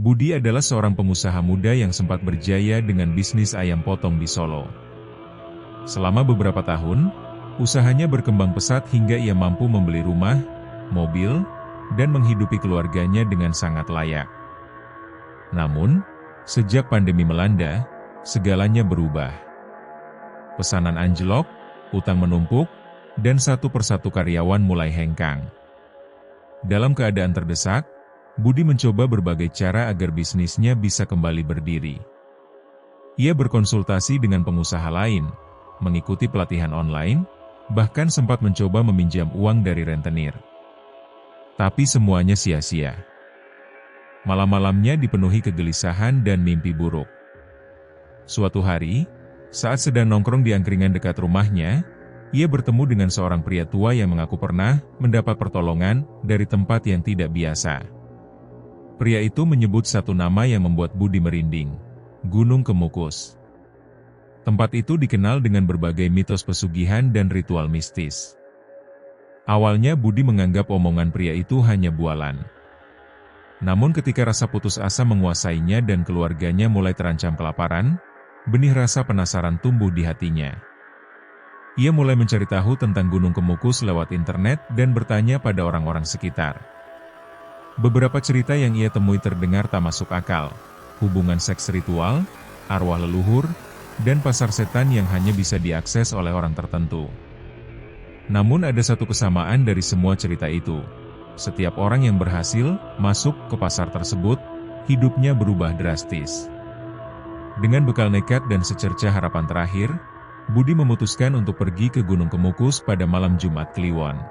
Budi adalah seorang pengusaha muda yang sempat berjaya dengan bisnis ayam potong di Solo. Selama beberapa tahun, usahanya berkembang pesat hingga ia mampu membeli rumah, mobil, dan menghidupi keluarganya dengan sangat layak. Namun, sejak pandemi melanda, segalanya berubah. Pesanan anjlok, utang menumpuk, dan satu persatu karyawan mulai hengkang. Dalam keadaan terdesak, Budi mencoba berbagai cara agar bisnisnya bisa kembali berdiri. Ia berkonsultasi dengan pengusaha lain, mengikuti pelatihan online, bahkan sempat mencoba meminjam uang dari rentenir. Tapi semuanya sia-sia. Malam-malamnya dipenuhi kegelisahan dan mimpi buruk. Suatu hari, saat sedang nongkrong di angkringan dekat rumahnya, ia bertemu dengan seorang pria tua yang mengaku pernah mendapat pertolongan dari tempat yang tidak biasa. Pria itu menyebut satu nama yang membuat Budi merinding, Gunung Kemukus. Tempat itu dikenal dengan berbagai mitos pesugihan dan ritual mistis. Awalnya Budi menganggap omongan pria itu hanya bualan. Namun ketika rasa putus asa menguasainya dan keluarganya mulai terancam kelaparan, benih rasa penasaran tumbuh di hatinya. Ia mulai mencari tahu tentang Gunung Kemukus lewat internet dan bertanya pada orang-orang sekitar. Beberapa cerita yang ia temui terdengar tak masuk akal, hubungan seks ritual, arwah leluhur, dan pasar setan yang hanya bisa diakses oleh orang tertentu. Namun ada satu kesamaan dari semua cerita itu. Setiap orang yang berhasil masuk ke pasar tersebut, hidupnya berubah drastis. Dengan bekal nekat dan secerca harapan terakhir, Budi memutuskan untuk pergi ke Gunung Kemukus pada malam Jumat Kliwon.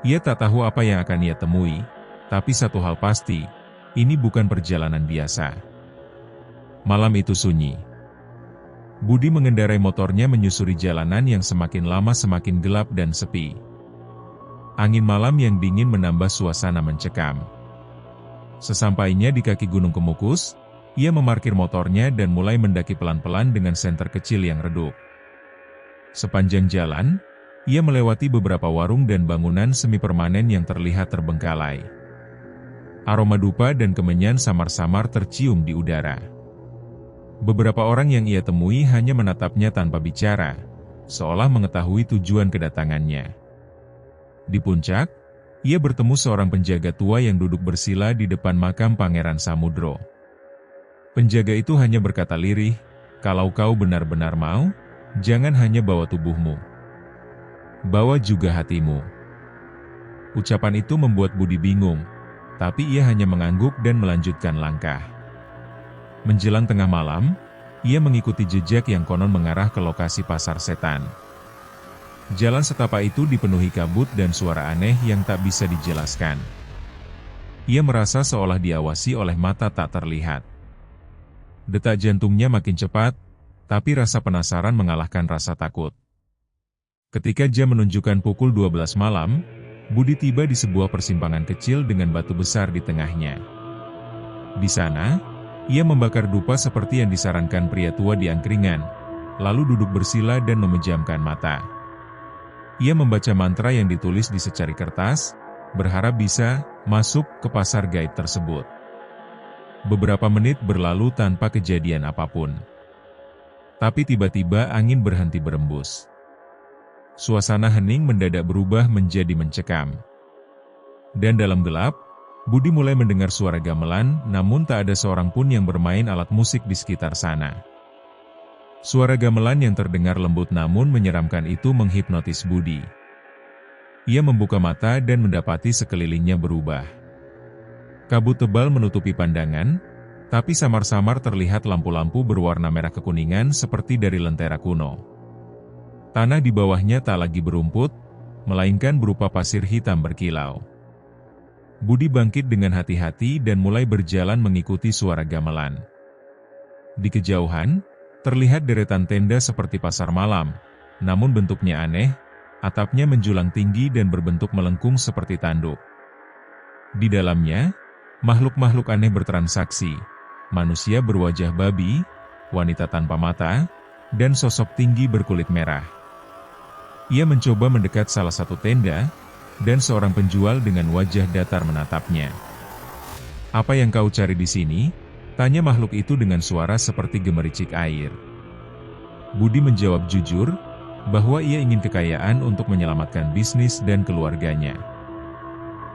Ia tak tahu apa yang akan ia temui, tapi satu hal pasti, ini bukan perjalanan biasa. Malam itu sunyi. Budi mengendarai motornya menyusuri jalanan yang semakin lama semakin gelap dan sepi. Angin malam yang dingin menambah suasana mencekam. Sesampainya di kaki Gunung Kemukus, ia memarkir motornya dan mulai mendaki pelan-pelan dengan senter kecil yang redup. Sepanjang jalan, ia melewati beberapa warung dan bangunan semi permanen yang terlihat terbengkalai. Aroma dupa dan kemenyan samar-samar tercium di udara. Beberapa orang yang ia temui hanya menatapnya tanpa bicara, seolah mengetahui tujuan kedatangannya. Di puncak, ia bertemu seorang penjaga tua yang duduk bersila di depan makam Pangeran Samudro. Penjaga itu hanya berkata lirih, "Kalau kau benar-benar mau, jangan hanya bawa tubuhmu, bawa juga hatimu." Ucapan itu membuat Budi bingung, tapi ia hanya mengangguk dan melanjutkan langkah. Menjelang tengah malam, ia mengikuti jejak yang konon mengarah ke lokasi pasar setan. Jalan setapak itu dipenuhi kabut dan suara aneh yang tak bisa dijelaskan. Ia merasa seolah diawasi oleh mata tak terlihat. Detak jantungnya makin cepat, tapi rasa penasaran mengalahkan rasa takut. Ketika jam menunjukkan pukul 12 malam, Budi tiba di sebuah persimpangan kecil dengan batu besar di tengahnya. Di sana, ia membakar dupa seperti yang disarankan pria tua di angkringan, lalu duduk bersila dan memejamkan mata. Ia membaca mantra yang ditulis di secari kertas, berharap bisa masuk ke pasar gaib tersebut. Beberapa menit berlalu tanpa kejadian apapun. Tapi tiba-tiba angin berhenti berembus. Suasana hening mendadak berubah menjadi mencekam. Dan dalam gelap, Budi mulai mendengar suara gamelan, namun tak ada seorang pun yang bermain alat musik di sekitar sana. Suara gamelan yang terdengar lembut namun menyeramkan itu menghipnotis Budi. Ia membuka mata dan mendapati sekelilingnya berubah. Kabut tebal menutupi pandangan, tapi samar-samar terlihat lampu-lampu berwarna merah kekuningan seperti dari lentera kuno. Tanah di bawahnya tak lagi berumput, melainkan berupa pasir hitam berkilau. Budi bangkit dengan hati-hati dan mulai berjalan mengikuti suara gamelan. Di kejauhan, terlihat deretan tenda seperti pasar malam, namun bentuknya aneh, atapnya menjulang tinggi dan berbentuk melengkung seperti tanduk. Di dalamnya, makhluk-makhluk aneh bertransaksi, manusia berwajah babi, wanita tanpa mata, dan sosok tinggi berkulit merah. Ia mencoba mendekat salah satu tenda, dan seorang penjual dengan wajah datar menatapnya. "Apa yang kau cari di sini?" tanya makhluk itu dengan suara seperti gemericik air. Budi menjawab jujur, bahwa ia ingin kekayaan untuk menyelamatkan bisnis dan keluarganya.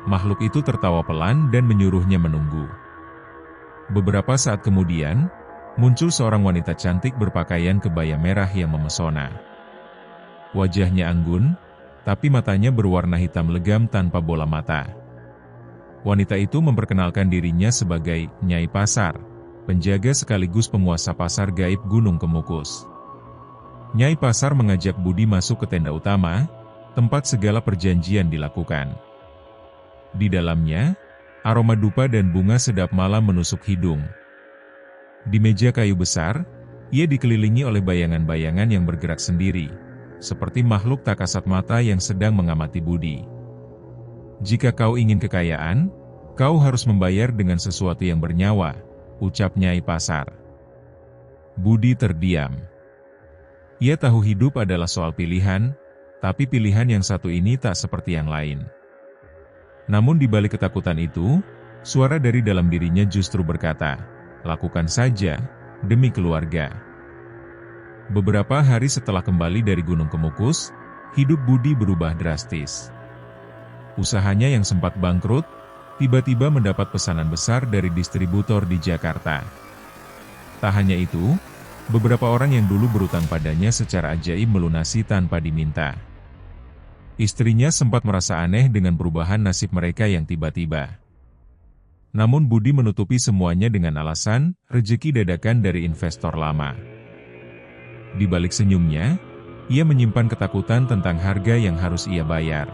Makhluk itu tertawa pelan dan menyuruhnya menunggu. Beberapa saat kemudian, muncul seorang wanita cantik berpakaian kebaya merah yang memesona. Wajahnya anggun, tapi matanya berwarna hitam legam tanpa bola mata. Wanita itu memperkenalkan dirinya sebagai Nyai Pasar, penjaga sekaligus penguasa pasar gaib Gunung Kemukus. Nyai Pasar mengajak Budi masuk ke tenda utama, tempat segala perjanjian dilakukan. Di dalamnya, aroma dupa dan bunga sedap malam menusuk hidung. Di meja kayu besar, ia dikelilingi oleh bayangan-bayangan yang bergerak sendiri, seperti makhluk tak kasat mata yang sedang mengamati Budi. "Jika kau ingin kekayaan, kau harus membayar dengan sesuatu yang bernyawa," ucap Nyai Pasar. Budi terdiam. Ia tahu hidup adalah soal pilihan, tapi pilihan yang satu ini tak seperti yang lain. Namun di balik ketakutan itu, suara dari dalam dirinya justru berkata, "Lakukan saja, demi keluarga." Beberapa hari setelah kembali dari Gunung Kemukus, hidup Budi berubah drastis. Usahanya yang sempat bangkrut, tiba-tiba mendapat pesanan besar dari distributor di Jakarta. Tak hanya itu, beberapa orang yang dulu berutang padanya secara ajaib melunasi tanpa diminta. Istrinya sempat merasa aneh dengan perubahan nasib mereka yang tiba-tiba. Namun Budi menutupi semuanya dengan alasan rezeki dadakan dari investor lama. Di balik senyumnya, ia menyimpan ketakutan tentang harga yang harus ia bayar.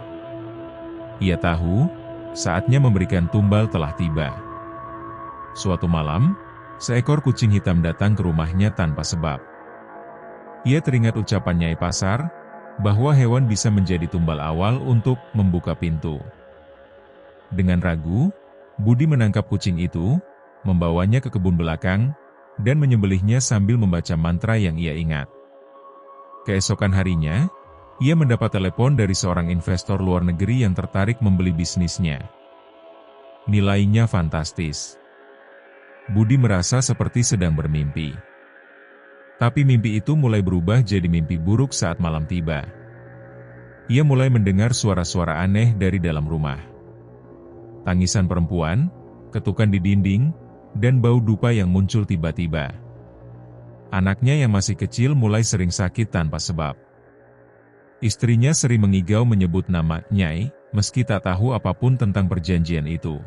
Ia tahu, saatnya memberikan tumbal telah tiba. Suatu malam, seekor kucing hitam datang ke rumahnya tanpa sebab. Ia teringat ucapan Nyai Pasar, bahwa hewan bisa menjadi tumbal awal untuk membuka pintu. Dengan ragu, Budi menangkap kucing itu, membawanya ke kebun belakang, dan menyembelihnya sambil membaca mantra yang ia ingat. Keesokan harinya, ia mendapat telepon dari seorang investor luar negeri yang tertarik membeli bisnisnya. Nilainya fantastis. Budi merasa seperti sedang bermimpi. Tapi mimpi itu mulai berubah jadi mimpi buruk saat malam tiba. Ia mulai mendengar suara-suara aneh dari dalam rumah. Tangisan perempuan, ketukan di dinding, dan bau dupa yang muncul tiba-tiba. Anaknya yang masih kecil mulai sering sakit tanpa sebab. Istrinya sering mengigau menyebut nama Nyai, meski tak tahu apapun tentang perjanjian itu.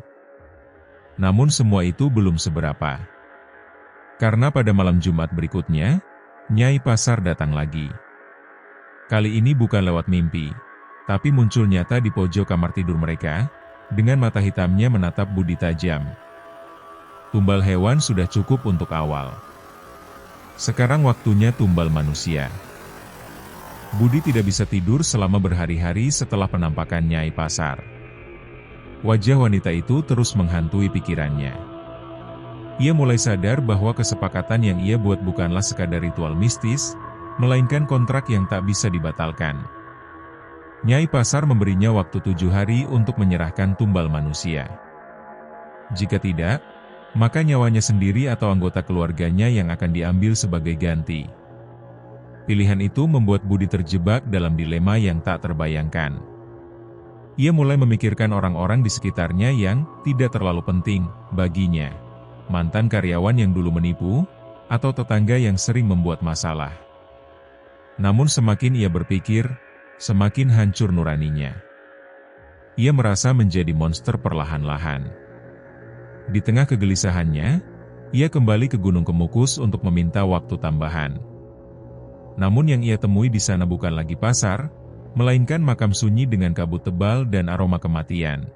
Namun semua itu belum seberapa. Karena pada malam Jumat berikutnya, Nyai Pasar datang lagi. Kali ini bukan lewat mimpi, tapi muncul nyata di pojok kamar tidur mereka, dengan mata hitamnya menatap Budi tajam. Tumbal hewan sudah cukup untuk awal. Sekarang waktunya tumbal manusia. Budi tidak bisa tidur selama berhari-hari setelah penampakan Nyai Pasar. Wajah wanita itu terus menghantui pikirannya. Ia mulai sadar bahwa kesepakatan yang ia buat bukanlah sekadar ritual mistis, melainkan kontrak yang tak bisa dibatalkan. Nyai Pasar memberinya waktu 7 hari untuk menyerahkan tumbal manusia. Jika tidak, maka nyawanya sendiri atau anggota keluarganya yang akan diambil sebagai ganti. Pilihan itu membuat Budi terjebak dalam dilema yang tak terbayangkan. Ia mulai memikirkan orang-orang di sekitarnya yang tidak terlalu penting baginya. Mantan karyawan yang dulu menipu, atau tetangga yang sering membuat masalah. Namun semakin ia berpikir, semakin hancur nuraninya. Ia merasa menjadi monster perlahan-lahan. Di tengah kegelisahannya, ia kembali ke Gunung Kemukus untuk meminta waktu tambahan. Namun yang ia temui di sana bukan lagi pasar, melainkan makam sunyi dengan kabut tebal dan aroma kematian.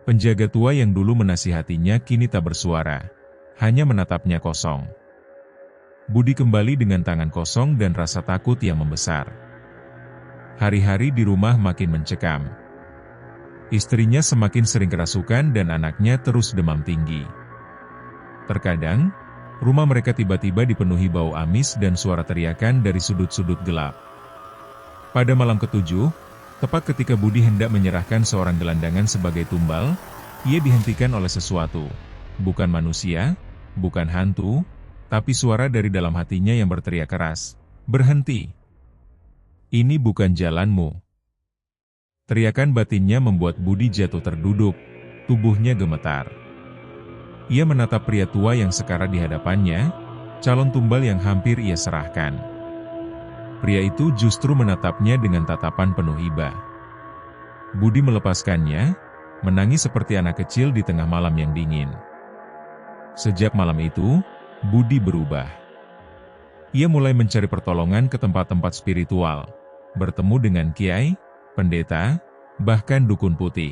Penjaga tua yang dulu menasihatinya kini tak bersuara, hanya menatapnya kosong. Budi kembali dengan tangan kosong dan rasa takut yang membesar. Hari-hari di rumah makin mencekam. Istrinya semakin sering kerasukan dan anaknya terus demam tinggi. Terkadang, rumah mereka tiba-tiba dipenuhi bau amis dan suara teriakan dari sudut-sudut gelap. Pada malam ketujuh, tepat ketika Budi hendak menyerahkan seorang gelandangan sebagai tumbal, Ia dihentikan oleh sesuatu. Bukan manusia, bukan hantu, tapi suara dari dalam hatinya yang berteriak keras. Berhenti! Ini bukan jalanmu. Teriakan batinnya membuat Budi jatuh terduduk, tubuhnya gemetar. Ia menatap pria tua yang sekarang di hadapannya, calon tumbal yang hampir ia serahkan. Pria itu justru menatapnya dengan tatapan penuh iba. Budi melepaskannya, menangis seperti anak kecil di tengah malam yang dingin. Sejak malam itu, Budi berubah. Ia mulai mencari pertolongan ke tempat-tempat spiritual, bertemu dengan kiai, pendeta, bahkan dukun putih.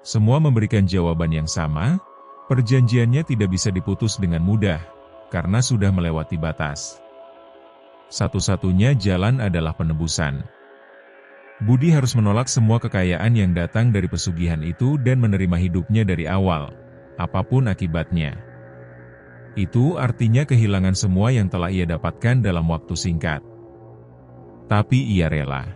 Semua memberikan jawaban yang sama, perjanjiannya tidak bisa diputus dengan mudah, karena sudah melewati batas. Satu-satunya jalan adalah penebusan. Budi harus menolak semua kekayaan yang datang dari pesugihan itu dan menerima hidupnya dari awal, apapun akibatnya. Itu artinya kehilangan semua yang telah ia dapatkan dalam waktu singkat. Tapi ia rela.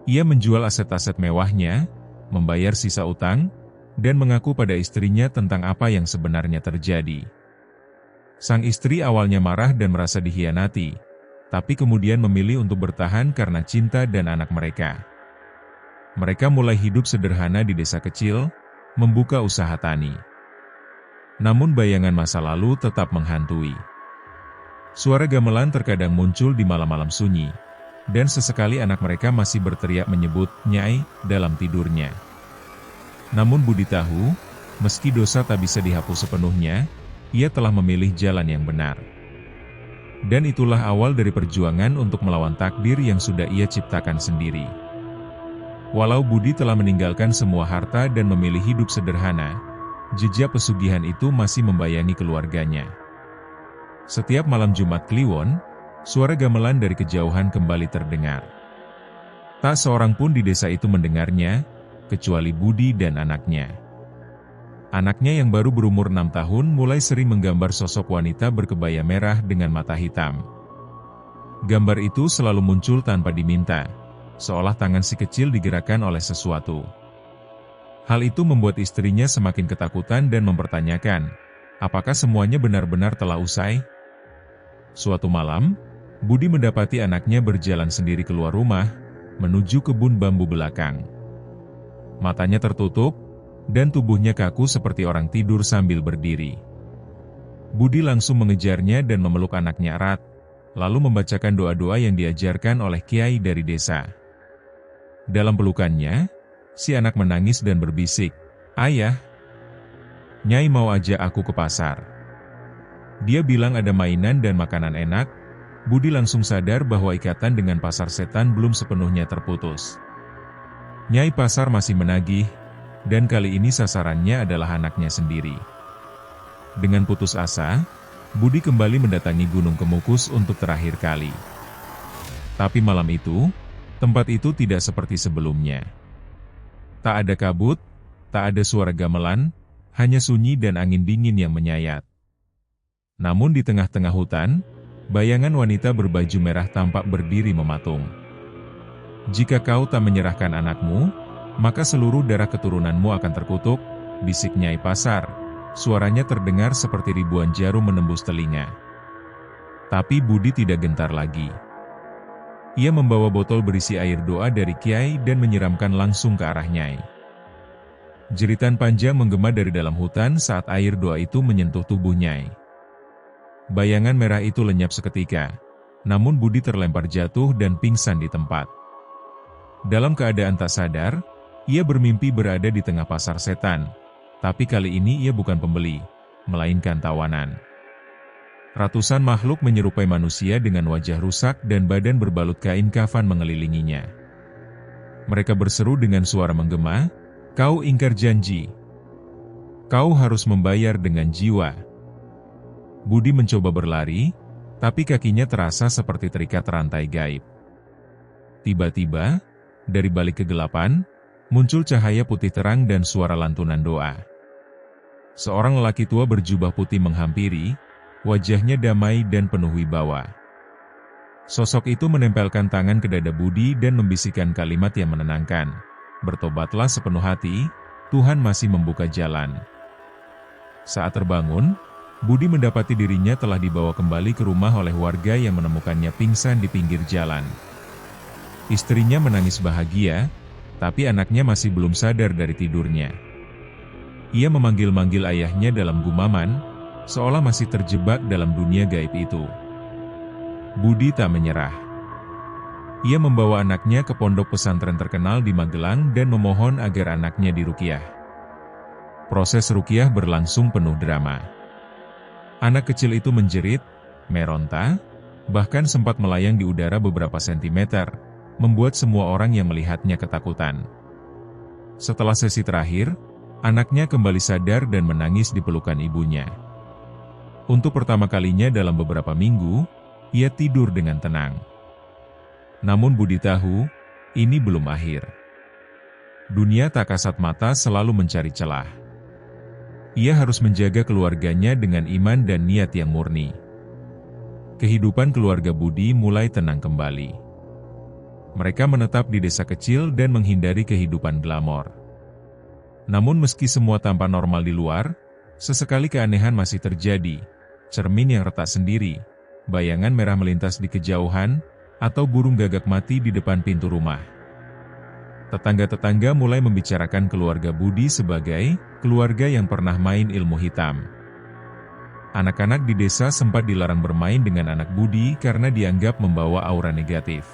Ia menjual aset-aset mewahnya, membayar sisa utang, dan mengaku pada istrinya tentang apa yang sebenarnya terjadi. Sang istri awalnya marah dan merasa dikhianati, tapi kemudian memilih untuk bertahan karena cinta dan anak mereka. Mereka mulai hidup sederhana di desa kecil, membuka usaha tani. Namun bayangan masa lalu tetap menghantui. Suara gamelan terkadang muncul di malam-malam sunyi, dan sesekali anak mereka masih berteriak menyebut Nyai dalam tidurnya. Namun Budi tahu, meski dosa tak bisa dihapus sepenuhnya, ia telah memilih jalan yang benar. Dan itulah awal dari perjuangan untuk melawan takdir yang sudah ia ciptakan sendiri. Walau Budi telah meninggalkan semua harta dan memilih hidup sederhana, jejak pesugihan itu masih membayangi keluarganya. Setiap malam Jumat Kliwon, suara gamelan dari kejauhan kembali terdengar. Tak seorang pun di desa itu mendengarnya, kecuali Budi dan anaknya. Anaknya yang baru berumur 6 tahun mulai sering menggambar sosok wanita berkebaya merah dengan mata hitam. Gambar itu selalu muncul tanpa diminta, seolah tangan si kecil digerakkan oleh sesuatu. Hal itu membuat istrinya semakin ketakutan dan mempertanyakan, apakah semuanya benar-benar telah usai? Suatu malam, Budi mendapati anaknya berjalan sendiri keluar rumah, menuju kebun bambu belakang. Matanya tertutup, dan tubuhnya kaku seperti orang tidur sambil berdiri. Budi langsung mengejarnya dan memeluk anaknya erat, lalu membacakan doa-doa yang diajarkan oleh kiai dari desa. Dalam pelukannya, si anak menangis dan berbisik, "Ayah, Nyai mau ajak aku ke pasar." Dia bilang ada mainan dan makanan enak. Budi langsung sadar bahwa ikatan dengan pasar setan belum sepenuhnya terputus. Nyai pasar masih menagih, dan kali ini sasarannya adalah anaknya sendiri. Dengan putus asa, Budi kembali mendatangi Gunung Kemukus untuk terakhir kali. Tapi malam itu, tempat itu tidak seperti sebelumnya. Tak ada kabut, tak ada suara gamelan, hanya sunyi dan angin dingin yang menyayat. Namun di tengah-tengah hutan, bayangan wanita berbaju merah tampak berdiri mematung. "Jika kau tak menyerahkan anakmu, maka seluruh darah keturunanmu akan terkutuk," bisik Nyai Pasar. Suaranya terdengar seperti ribuan jarum menembus telinga. Tapi Budi tidak gentar lagi. Ia membawa botol berisi air doa dari kiai dan menyiramkan langsung ke arah Nyai. Jeritan panjang menggema dari dalam hutan saat air doa itu menyentuh tubuh Nyai. Bayangan merah itu lenyap seketika, namun Budi terlempar jatuh dan pingsan di tempat. Dalam keadaan tak sadar, ia bermimpi berada di tengah pasar setan, tapi kali ini ia bukan pembeli, melainkan tawanan. Ratusan makhluk menyerupai manusia dengan wajah rusak dan badan berbalut kain kafan mengelilinginya. Mereka berseru dengan suara menggema, "Kau ingkar janji. Kau harus membayar dengan jiwa." Budi mencoba berlari, tapi kakinya terasa seperti terikat rantai gaib. Tiba-tiba, dari balik kegelapan, muncul cahaya putih terang dan suara lantunan doa. Seorang lelaki tua berjubah putih menghampiri, wajahnya damai dan penuh wibawa. Sosok itu menempelkan tangan ke dada Budi dan membisikkan kalimat yang menenangkan, "Bertobatlah sepenuh hati, Tuhan masih membuka jalan. Saat terbangun, Budi mendapati dirinya telah dibawa kembali ke rumah oleh warga yang menemukannya pingsan di pinggir jalan. Istrinya menangis bahagia, tapi anaknya masih belum sadar dari tidurnya. Ia memanggil-manggil ayahnya dalam gumaman, seolah masih terjebak dalam dunia gaib itu. Budi tak menyerah. Ia membawa anaknya ke pondok pesantren terkenal di Magelang dan memohon agar anaknya diruqyah. Proses ruqyah berlangsung penuh drama. Anak kecil itu menjerit, meronta, bahkan sempat melayang di udara beberapa sentimeter, membuat semua orang yang melihatnya ketakutan. Setelah sesi terakhir, anaknya kembali sadar dan menangis di pelukan ibunya. Untuk pertama kalinya dalam beberapa minggu, ia tidur dengan tenang. Namun Budi tahu, ini belum akhir. Dunia tak kasat mata selalu mencari celah. Ia harus menjaga keluarganya dengan iman dan niat yang murni. Kehidupan keluarga Budi mulai tenang kembali. Mereka menetap di desa kecil dan menghindari kehidupan glamor. Namun meski semua tampak normal di luar, sesekali keanehan masih terjadi. Cermin yang retak sendiri, bayangan merah melintas di kejauhan, atau burung gagak mati di depan pintu rumah. Tetangga-tetangga mulai membicarakan keluarga Budi sebagai keluarga yang pernah main ilmu hitam. Anak-anak di desa sempat dilarang bermain dengan anak Budi karena dianggap membawa aura negatif.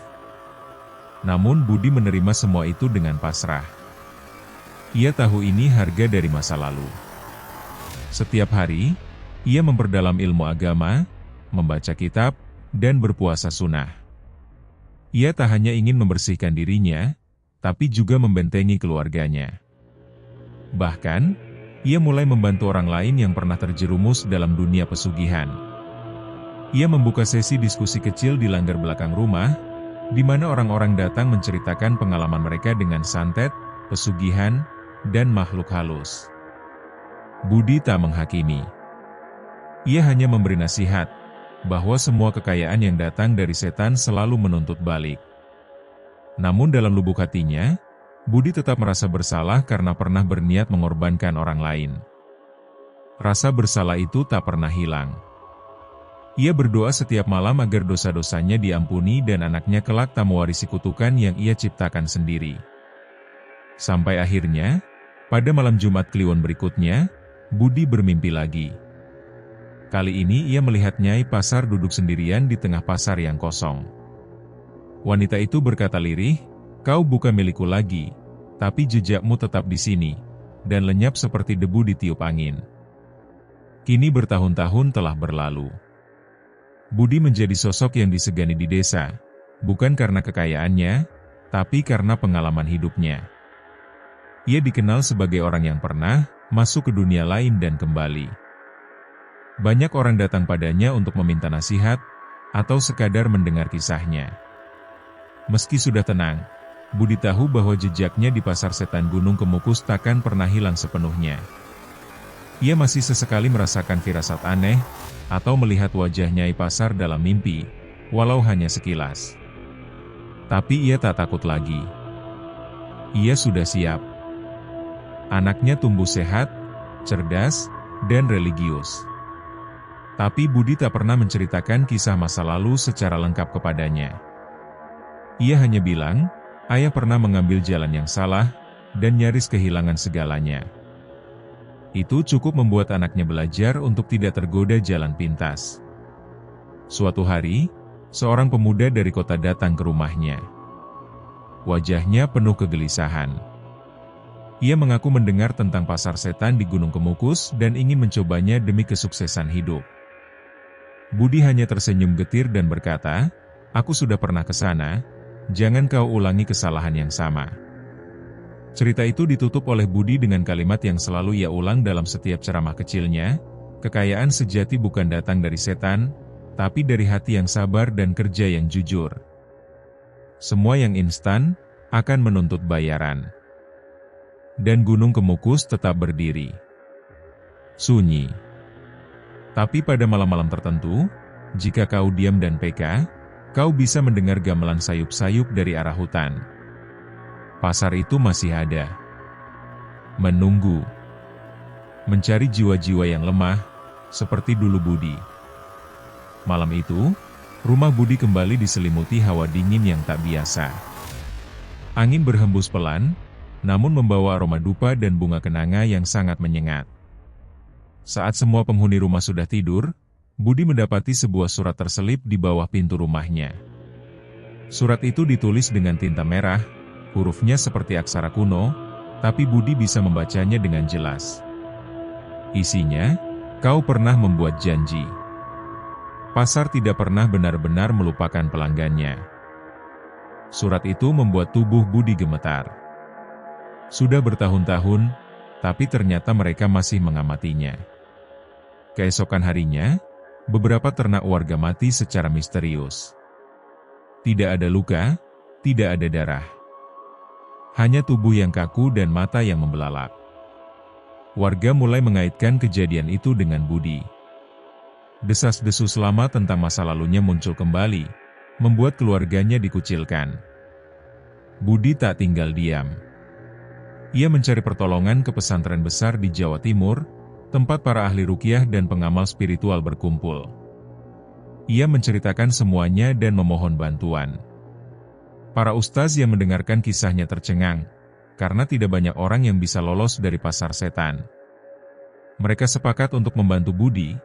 Namun Budi menerima semua itu dengan pasrah. Ia tahu ini harga dari masa lalu. Setiap hari, ia memperdalam ilmu agama, membaca kitab, dan berpuasa sunnah. Ia tak hanya ingin membersihkan dirinya, tapi juga membentengi keluarganya. Bahkan, ia mulai membantu orang lain yang pernah terjerumus dalam dunia pesugihan. Ia membuka sesi diskusi kecil di langgar belakang rumah, di mana orang-orang datang menceritakan pengalaman mereka dengan santet, pesugihan, dan makhluk halus. Budi tak menghakimi. Ia hanya memberi nasihat, bahwa semua kekayaan yang datang dari setan selalu menuntut balik. Namun dalam lubuk hatinya, Budi tetap merasa bersalah karena pernah berniat mengorbankan orang lain. Rasa bersalah itu tak pernah hilang. Ia berdoa setiap malam agar dosa-dosanya diampuni dan anaknya kelak tak mewarisi kutukan yang ia ciptakan sendiri. Sampai akhirnya, pada malam Jumat Kliwon berikutnya, Budi bermimpi lagi. Kali ini ia melihat Nyai Pasar duduk sendirian di tengah pasar yang kosong. Wanita itu berkata lirih, "Kau bukan milikku lagi, tapi jejakmu tetap di sini, dan lenyap seperti debu ditiup angin." Kini bertahun-tahun telah berlalu. Budi menjadi sosok yang disegani di desa, bukan karena kekayaannya, tapi karena pengalaman hidupnya. Ia dikenal sebagai orang yang pernah masuk ke dunia lain dan kembali. Banyak orang datang padanya untuk meminta nasihat, atau sekadar mendengar kisahnya. Meski sudah tenang, Budi tahu bahwa jejaknya di pasar setan Gunung Kemukus takkan pernah hilang sepenuhnya. Ia masih sesekali merasakan firasat aneh, atau melihat wajah Nyai Pasar dalam mimpi, walau hanya sekilas. Tapi ia tak takut lagi. Ia sudah siap. Anaknya tumbuh sehat, cerdas, dan religius. Tapi Budi tak pernah menceritakan kisah masa lalu secara lengkap kepadanya. Ia hanya bilang, ayah pernah mengambil jalan yang salah, dan nyaris kehilangan segalanya. Itu cukup membuat anaknya belajar untuk tidak tergoda jalan pintas. Suatu hari, seorang pemuda dari kota datang ke rumahnya. Wajahnya penuh kegelisahan. Ia mengaku mendengar tentang pasar setan di Gunung Kemukus dan ingin mencobanya demi kesuksesan hidup. Budi hanya tersenyum getir dan berkata, "Aku sudah pernah ke sana, jangan kau ulangi kesalahan yang sama." Cerita itu ditutup oleh Budi dengan kalimat yang selalu ia ulang dalam setiap ceramah kecilnya, "Kekayaan sejati bukan datang dari setan, tapi dari hati yang sabar dan kerja yang jujur. Semua yang instan, akan menuntut bayaran." Dan Gunung Kemukus tetap berdiri. Sunyi. Tapi pada malam-malam tertentu, jika kau diam dan peka, kau bisa mendengar gamelan sayup-sayup dari arah hutan. Pasar itu masih ada. menunggu, mencari jiwa-jiwa yang lemah, seperti dulu Budi. Malam itu, rumah Budi kembali diselimuti hawa dingin yang tak biasa. Angin berhembus pelan, namun membawa aroma dupa dan bunga kenanga yang sangat menyengat. Saat semua penghuni rumah sudah tidur, Budi mendapati sebuah surat terselip di bawah pintu rumahnya. Surat itu ditulis dengan tinta merah, hurufnya seperti aksara kuno, tapi Budi bisa membacanya dengan jelas. Isinya, kau pernah membuat janji. Pasar tidak pernah benar-benar melupakan pelanggannya. Surat itu membuat tubuh Budi gemetar. Sudah bertahun-tahun, tapi ternyata mereka masih mengamatinya. Keesokan harinya, beberapa ternak warga mati secara misterius. Tidak ada luka, tidak ada darah. Hanya tubuh yang kaku dan mata yang membelalak. Warga mulai mengaitkan kejadian itu dengan Budi. Desas-desus lama tentang masa lalunya muncul kembali, membuat keluarganya dikucilkan. Budi tak tinggal diam. Ia mencari pertolongan ke pesantren besar di Jawa Timur, tempat para ahli ruqyah dan pengamal spiritual berkumpul. Ia menceritakan semuanya dan memohon bantuan. Para ustaz yang mendengarkan kisahnya tercengang, karena tidak banyak orang yang bisa lolos dari pasar setan. Mereka sepakat untuk membantu Budi,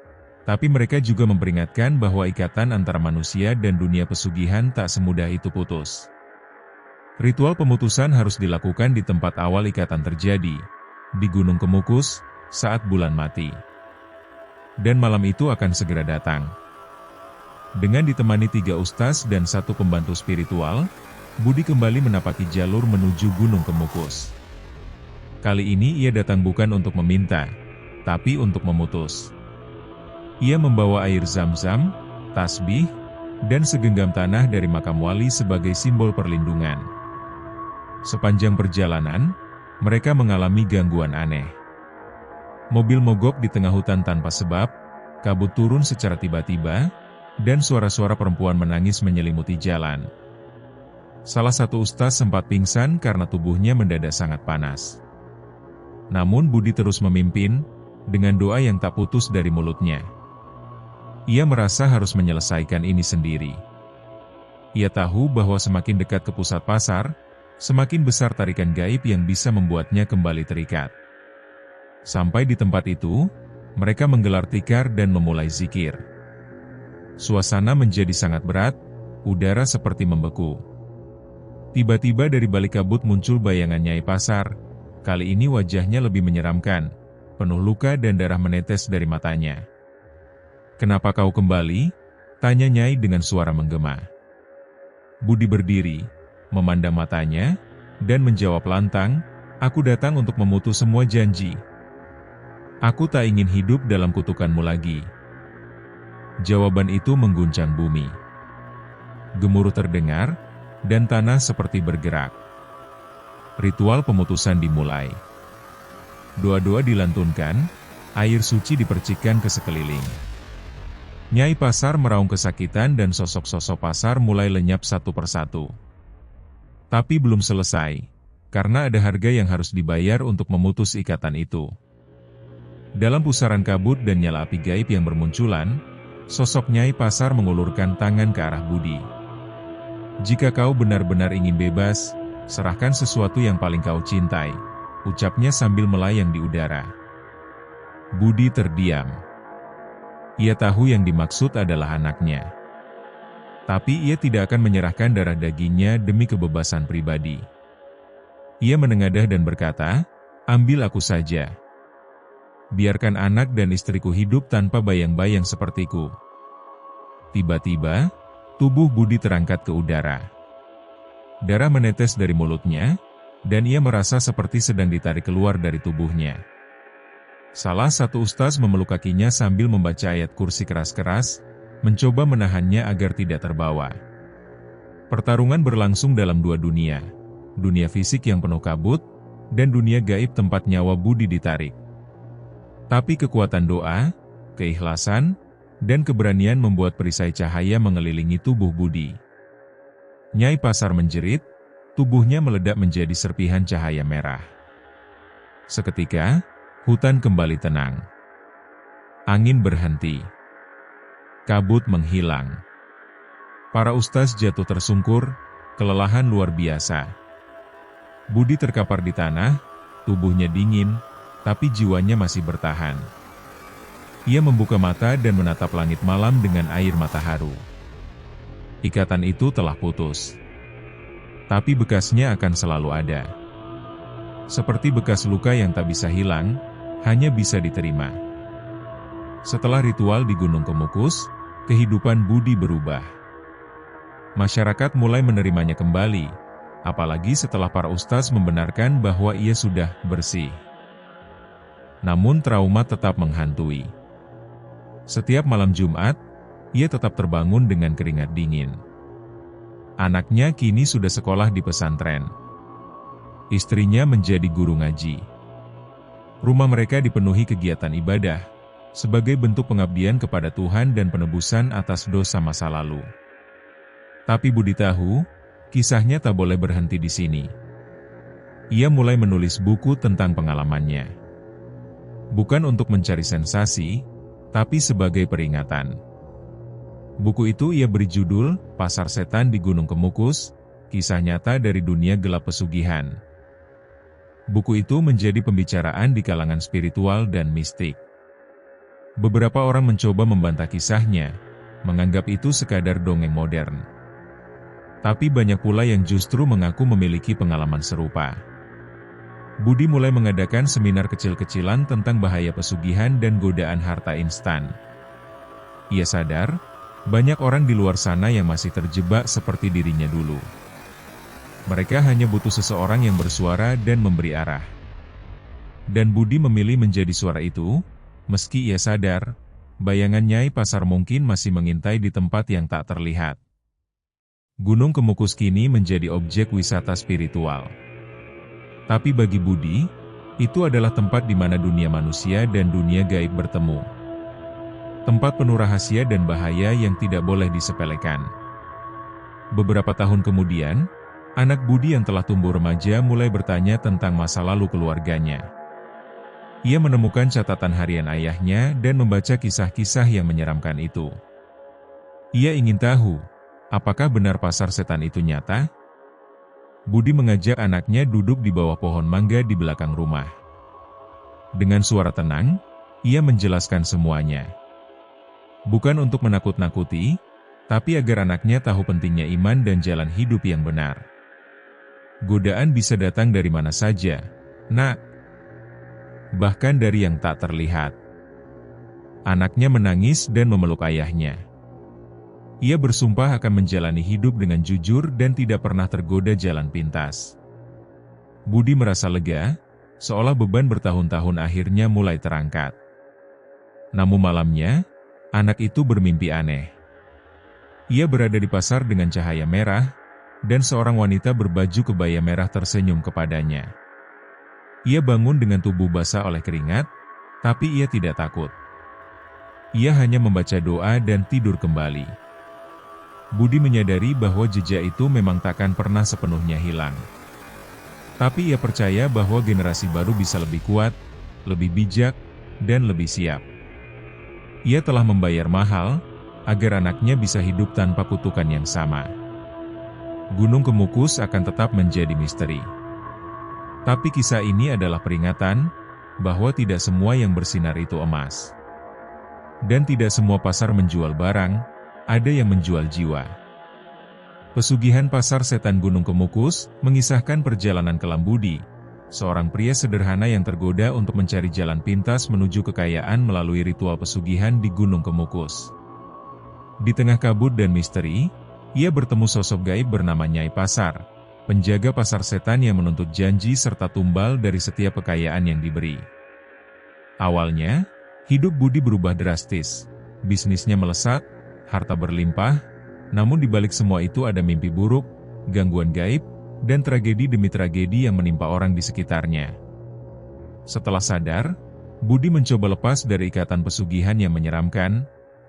tapi mereka juga memperingatkan bahwa ikatan antara manusia dan dunia pesugihan tak semudah itu putus. Ritual pemutusan harus dilakukan di tempat awal ikatan terjadi, di Gunung Kemukus, saat bulan mati. Dan malam itu akan segera datang. Dengan ditemani 3 ustaz dan 1 pembantu spiritual, Budi kembali menapaki jalur menuju Gunung Kemukus. Kali ini ia datang bukan untuk meminta, tapi untuk memutus. Ia membawa air zam-zam, tasbih, dan segenggam tanah dari makam wali sebagai simbol perlindungan. Sepanjang perjalanan, mereka mengalami gangguan aneh. Mobil mogok di tengah hutan tanpa sebab, kabut turun secara tiba-tiba, dan suara-suara perempuan menangis menyelimuti jalan. Salah satu ustaz sempat pingsan karena tubuhnya mendadak sangat panas. Namun Budi terus memimpin, dengan doa yang tak putus dari mulutnya. Ia merasa harus menyelesaikan ini sendiri. Ia tahu bahwa semakin dekat ke pusat pasar, semakin besar tarikan gaib yang bisa membuatnya kembali terikat. Sampai di tempat itu, mereka menggelar tikar dan memulai zikir. Suasana menjadi sangat berat, udara seperti membeku. Tiba-tiba dari balik kabut muncul bayangan Nyai Pasar. Kali ini wajahnya lebih menyeramkan, penuh luka dan darah menetes dari matanya. "Kenapa kau kembali?" tanya Nyai dengan suara menggema. Budi berdiri, memandang matanya, dan menjawab lantang, "Aku datang untuk memutus semua janji. Aku tak ingin hidup dalam kutukanmu lagi." Jawaban itu mengguncang bumi. Gemuruh terdengar, dan tanah seperti bergerak. Ritual pemutusan dimulai. Doa-doa dilantunkan, air suci dipercikkan ke sekeliling. Nyai Pasar meraung kesakitan dan sosok-sosok pasar mulai lenyap satu persatu. Tapi belum selesai, karena ada harga yang harus dibayar untuk memutus ikatan itu. Dalam pusaran kabut dan nyala api gaib yang bermunculan, sosok Nyai Pasar mengulurkan tangan ke arah Budi. "Jika kau benar-benar ingin bebas, serahkan sesuatu yang paling kau cintai," ucapnya sambil melayang di udara. Budi terdiam. Ia tahu yang dimaksud adalah anaknya. Tapi ia tidak akan menyerahkan darah dagingnya demi kebebasan pribadi. Ia menengadah dan berkata, "Ambil aku saja. Biarkan anak dan istriku hidup tanpa bayang-bayang sepertiku." Tiba-tiba, tubuh Budi terangkat ke udara. Darah menetes dari mulutnya, dan ia merasa seperti sedang ditarik keluar dari tubuhnya. Salah satu ustaz memeluk kakinya sambil membaca ayat kursi keras-keras, mencoba menahannya agar tidak terbawa. Pertarungan berlangsung dalam 2 dunia, dunia fisik yang penuh kabut, dan dunia gaib tempat nyawa Budi ditarik. Tapi kekuatan doa, keikhlasan, dan keberanian membuat perisai cahaya mengelilingi tubuh Budi. Nyai Pasar menjerit, tubuhnya meledak menjadi serpihan cahaya merah. Seketika, hutan kembali tenang. Angin berhenti. Kabut menghilang. Para ustaz jatuh tersungkur, kelelahan luar biasa. Budi terkapar di tanah, tubuhnya dingin, tapi jiwanya masih bertahan. Ia membuka mata dan menatap langit malam dengan air mata haru. Ikatan itu telah putus. Tapi bekasnya akan selalu ada. Seperti bekas luka yang tak bisa hilang, hanya bisa diterima. Setelah ritual di Gunung Kemukus, kehidupan Budi berubah. Masyarakat mulai menerimanya kembali, apalagi setelah para ustaz membenarkan bahwa ia sudah bersih. Namun trauma tetap menghantui. Setiap malam Jumat, ia tetap terbangun dengan keringat dingin. Anaknya kini sudah sekolah di pesantren. Istrinya menjadi guru ngaji. Rumah mereka dipenuhi kegiatan ibadah, sebagai bentuk pengabdian kepada Tuhan dan penebusan atas dosa masa lalu. Tapi Budi tahu, kisahnya tak boleh berhenti di sini. Ia mulai menulis buku tentang pengalamannya. Bukan untuk mencari sensasi, tapi sebagai peringatan. Buku itu ia beri judul, Pasar Setan di Gunung Kemukus, Kisah Nyata dari Dunia Gelap Pesugihan. Buku itu menjadi pembicaraan di kalangan spiritual dan mistik. Beberapa orang mencoba membantah kisahnya, menganggap itu sekadar dongeng modern. Tapi banyak pula yang justru mengaku memiliki pengalaman serupa. Budi mulai mengadakan seminar kecil-kecilan tentang bahaya pesugihan dan godaan harta instan. Ia sadar, banyak orang di luar sana yang masih terjebak seperti dirinya dulu. Mereka hanya butuh seseorang yang bersuara dan memberi arah. Dan Budi memilih menjadi suara itu, meski ia sadar, bayangan Nyai Pasar mungkin masih mengintai di tempat yang tak terlihat. Gunung Kemukus kini menjadi objek wisata spiritual. Tapi bagi Budi, itu adalah tempat di mana dunia manusia dan dunia gaib bertemu. Tempat penuh rahasia dan bahaya yang tidak boleh disepelekan. Beberapa tahun kemudian, anak Budi yang telah tumbuh remaja mulai bertanya tentang masa lalu keluarganya. Ia menemukan catatan harian ayahnya dan membaca kisah-kisah yang menyeramkan itu. Ia ingin tahu, apakah benar pasar setan itu nyata? Budi mengajak anaknya duduk di bawah pohon mangga di belakang rumah. Dengan suara tenang, ia menjelaskan semuanya. Bukan untuk menakut-nakuti, tapi agar anaknya tahu pentingnya iman dan jalan hidup yang benar. Godaan bisa datang dari mana saja, Nak. Bahkan dari yang tak terlihat. Anaknya menangis dan memeluk ayahnya. Ia bersumpah akan menjalani hidup dengan jujur dan tidak pernah tergoda jalan pintas. Budi merasa lega, seolah beban bertahun-tahun akhirnya mulai terangkat. Namun malamnya, anak itu bermimpi aneh. Ia berada di pasar dengan cahaya merah, dan seorang wanita berbaju kebaya merah tersenyum kepadanya. Ia bangun dengan tubuh basah oleh keringat, tapi ia tidak takut. Ia hanya membaca doa dan tidur kembali. Budi menyadari bahwa jejak itu memang takkan pernah sepenuhnya hilang. Tapi ia percaya bahwa generasi baru bisa lebih kuat, lebih bijak, dan lebih siap. Ia telah membayar mahal, agar anaknya bisa hidup tanpa kutukan yang sama. Gunung Kemukus akan tetap menjadi misteri. Tapi kisah ini adalah peringatan, bahwa tidak semua yang bersinar itu emas. Dan tidak semua pasar menjual barang, ada yang menjual jiwa. Pesugihan Pasar Setan Gunung Kemukus mengisahkan perjalanan kelam Budi, seorang pria sederhana yang tergoda untuk mencari jalan pintas menuju kekayaan melalui ritual pesugihan di Gunung Kemukus. Di tengah kabut dan misteri, ia bertemu sosok gaib bernama Nyai Pasar, penjaga pasar setan yang menuntut janji serta tumbal dari setiap kekayaan yang diberi. Awalnya, hidup Budi berubah drastis, bisnisnya melesat, harta berlimpah, namun di balik semua itu ada mimpi buruk, gangguan gaib, dan tragedi demi tragedi yang menimpa orang di sekitarnya. Setelah sadar, Budi mencoba lepas dari ikatan pesugihan yang menyeramkan,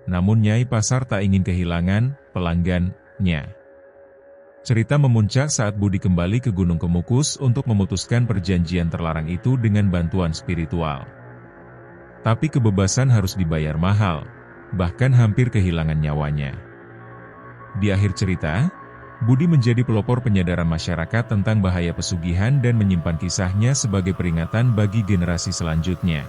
namun Nyai Pasar tak ingin kehilangan pelanggannya. Cerita memuncak saat Budi kembali ke Gunung Kemukus untuk memutuskan perjanjian terlarang itu dengan bantuan spiritual. Tapi kebebasan harus dibayar mahal, bahkan hampir kehilangan nyawanya. Di akhir cerita, Budi menjadi pelopor penyadaran masyarakat tentang bahaya pesugihan dan menyimpan kisahnya sebagai peringatan bagi generasi selanjutnya.